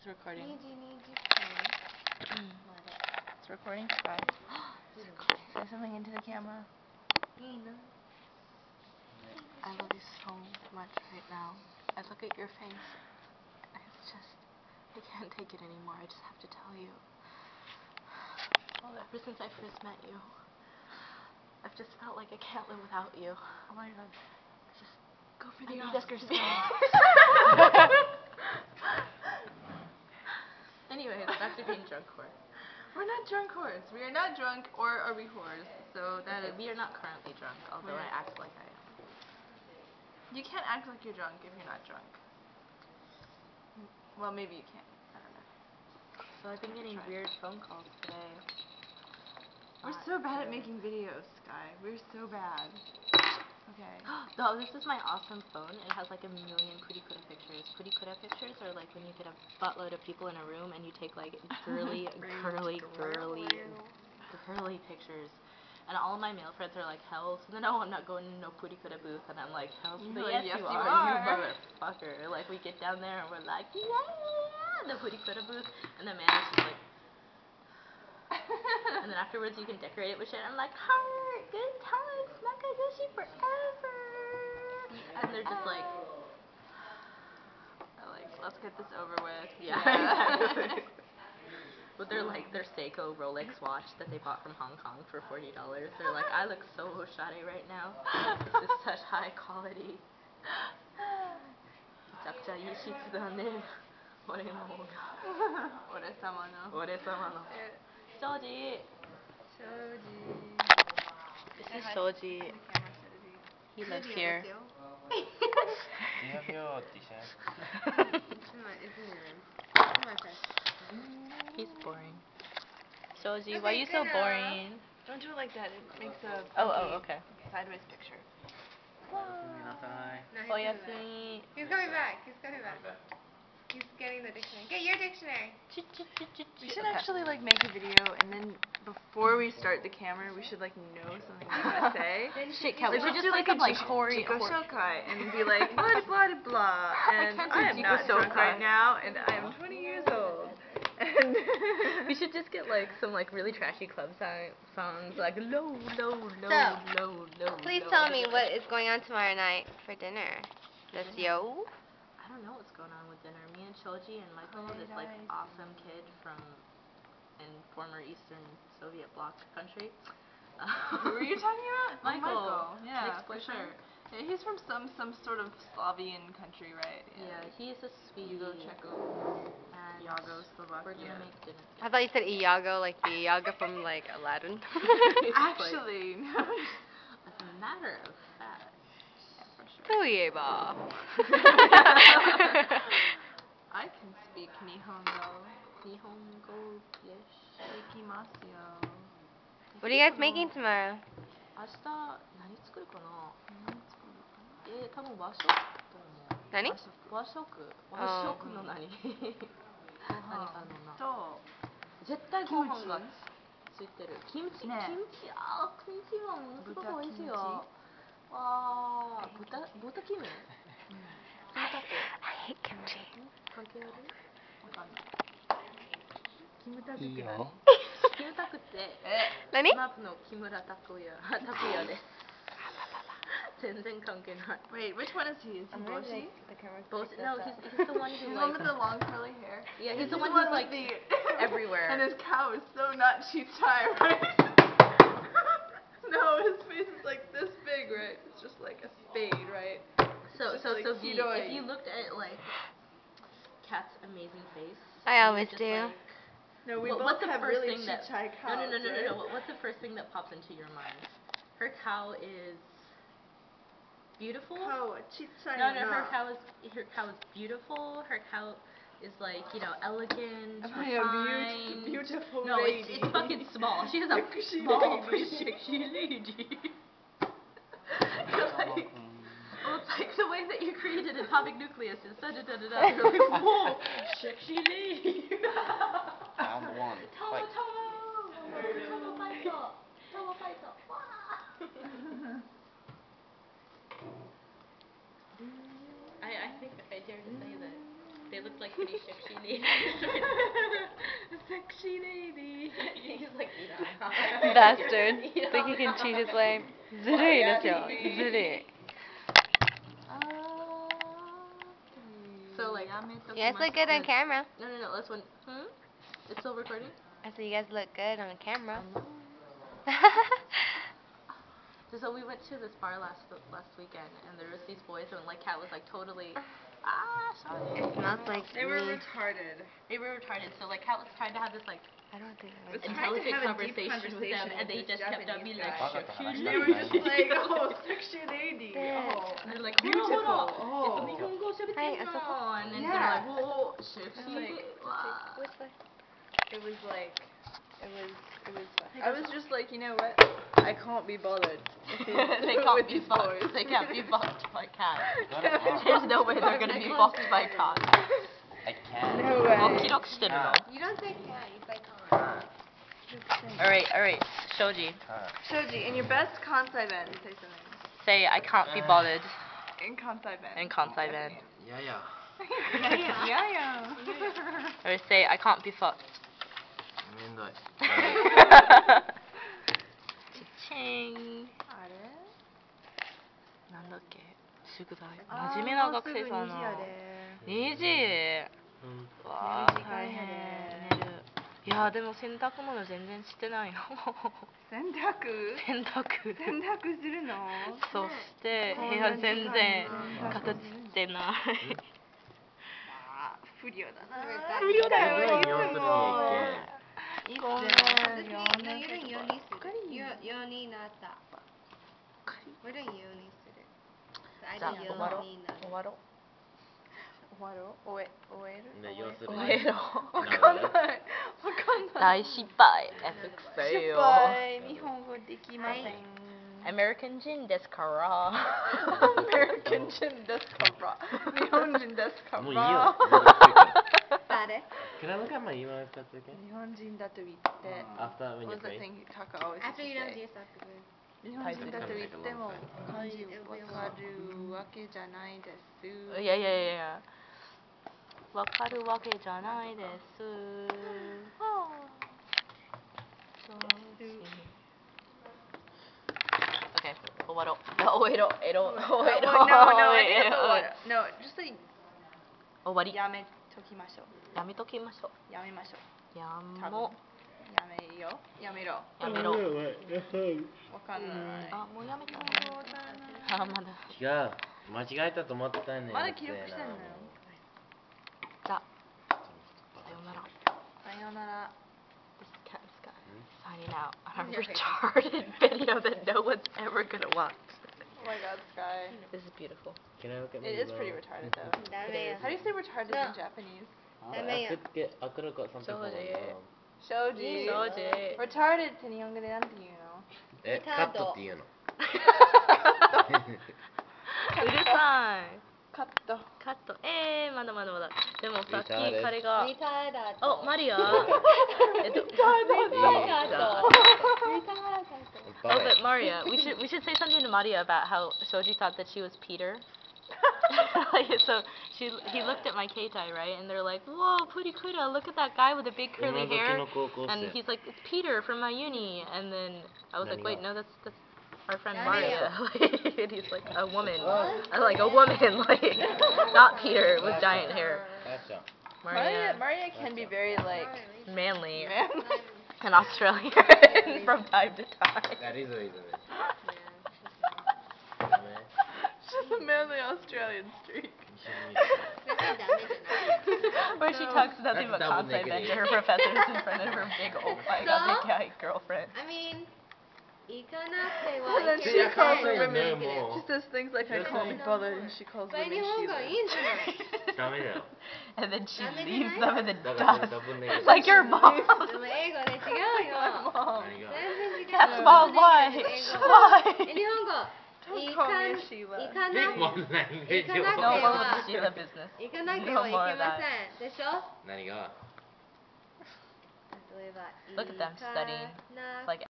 It's recording. It's recording, Skye. Say something into the camera. I love you so much right now. I look at your face, and it's just, I can't take it anymore. I just have to tell you. Ever since I first met you, I've just felt like I can't live without you. Oh my god. Just go for the Oscars. Anyways, back to being drunk whore. We're not drunk whores. We are not drunk, or are we whores? So that is. We are not currently drunk, although I act like I am. You can't act like you're drunk if you're not drunk. Well, maybe you can. I don't know. So I've been getting weird phone calls today. We're so bad at making videos, Skye. We're so bad. Okay. No, this is my awesome phone. It has like a million purikura pictures. Purikura pictures are like when you get a buttload of people in a room and you take like girly pictures. And all of my male friends are like, hell to the no, I'm not going to no purikura booth. And I'm like, hell to the yes, you are, you motherfucker. Like we get down there and we're like, yeah, the purikura booth. And the man is just like, and then afterwards you can decorate it with shit. I'm like, heart, good times, Nakayoshi forever. And they're just like, let's get this over with. Yeah, exactly. But they're like, their Seiko Rolex watch that they bought from Hong Kong for $40. They're like, I look so shade right now. This is such high quality. めちゃくちゃいい質だね。俺の方が。俺様の。俺様の。Shoji. This is Shoji. He lives here. It's in your room. It's in my bed. He's boring. Shoji, why are you so boring? Don't do it like that. It makes a okay. sideways picture. Oyasumi. He's coming back. He's getting the dictionary. Get your dictionary. We should actually like make a video and then before we start the camera we should like know something we're gonna say. Shit, Kelly. We should just do like a Jikoshoukai and be like blah blah blah and I am not drunk right now and I am 20 years old. And we should just get like some like really trashy club songs like low. Please tell me what is going on tomorrow night for dinner. This yo? I don't know what's going on with dinner. Me and Shoji and Michael, this like awesome kid from former Eastern Soviet bloc country. Who were you talking about? Michael. Yeah, for sure. Yeah, he's from some sort of Slavian country, right? Yeah, he's a sweet Yugo-Czechoslovakia. We're gonna make dinner. I thought you said Iago, like the Iago from like Aladdin. Actually, no. As a matter of fact. Toyeba. I can speak Nihongo. Nihongo-ish. Ikimasu yo. What are you guys making tomorrow? 明日何作るかな？多分和食と思う。何？和食の何？何かな？絶対ご飯がついてる。キムチはものすごく美味しいよ。わー、豚キム？I hate kimchi. 関係ある？わかんない。キムタクって何？キムタクって何？スマップの木村拓哉です。全然関係ない。Wait, which one is he? Is he Boshi? No, he's the one who he's the one with the long curly hair. Yeah, he's the one who's like everywhere. And his cow is so not Chitai, right? No, his face is like this big, right? It's just like a spade, right? So if you looked at like Kat's amazing face, I always do. Like, no, we both have really Chitai cows. No. What's the first thing that pops into your mind? Her cow is beautiful. No, her cow is beautiful. Her cow is like, elegant, refined. Beautiful no, lady. it's fucking small. She has a small, sexy lady. Well, it's like the way that you created atomic nucleus is da-da-da-da-da. You're like, whoa, sexy lady. Round one. Tomo fighter. I think I dare to say that They looked like pretty sexy ladies. Sexy lady. He's like, Bastard. Think he can cheat his way. ずるいですよ。ずるい。So like, You guys look good on camera. no, let's one. It's still recording? I said you guys look good on camera. So we went to this bar last weekend, and there was these boys, and like Kat was like totally, sorry. It smells like They were me. retarded. They were retarded. So like Kat was trying to have this like I don't think I was like trying to intelligent have a deep conversation with them, and they with this just kept on Japanese being like, guy. sexy They were just like, oh, sexy lady. Oh, and they're like, beautiful. Oh. Oh. Hi, Asako. And then Yeah. they're like, whoa, sexy. Which way? It was like, it was fun. I was just like, you know what? I can't be bothered. They can't be fucked. They can't be fucked by Kat. There's no way they're gonna be fucked by Kat. I can. No way. You don't say cat, you say con. Alright, Shoji. Shoji, in your best Kansai band, say something. Say, I can't be bothered. In Kansai band. In Kansai band. Yeah. Yeah. Or say, I can't be fucked. めんどい。Cha-ching. あれなんだっけ宿題真面目な学生さんな2時わー大変寝るいやでも洗濯物全然してないよ洗濯するのそして部屋全然片付けてない不良だな不良だよいつもいつ4になった。これ4にする。じゃあ終わろう大失敗日本語できませんAmerican 人ですからAmerican 人ですから日本人ですからもういいよ誰Can I look at my email if that's okay? 日本人だと言って After when What you was the pray? thing Taka always used After to you don't say? do stuff. 日本人だと言っても漢字わかるわけじゃないですいやわかるわけじゃないですOkay, 終わろう終えろNo, just like 終わりやめときましょうやめときましょうやめましょうや多分もやめろわかんないあ、もうやめたあ、まだ違う間違えたと思ったねまだ記録してんのよじゃあさようならさようなら This is Kat and Skye signing out on a retarded video that no one's ever gonna watch Oh my god, Skye. This is beautiful. Can I look at my It is email? pretty retarded though. Dameyo. How do you say retarded in Japanese? I could have got something from my mom. Shoji. Shoji. Retarded って日本語でなんて言うのカットって言うのうるさいカットカットまだでもさっき Retarded. 彼がリターダーお、マリアOh, but Maria, we should say something to Maria about how Shoji thought that she was Peter. So he looked at my keitai, right? And they're like, "Whoa, Purikura, look at that guy with the big curly hair." And he's like, "It's Peter from my uni." And then I was like, "Wait, no, that's our friend Maria." And he's like, "A woman." I'm like, "A woman, like not Peter with giant hair." Maria can be very like manly. And Australian from time to time. That is a reason. She's a manly Australian streak. Where she talks nothing but Kansai Ben to her professors in front of her big old big guy girlfriend. I mean, And then she calls women. She says things like I can't be bothered and she calls women Sheila. And then she leaves them in the dust. Like your mom. That's my wife. Why? Don't call me a Sheila. Big one language. No more with the Sheila business. 行かなければいけませんでしょ何が例えば Look at them studying. Like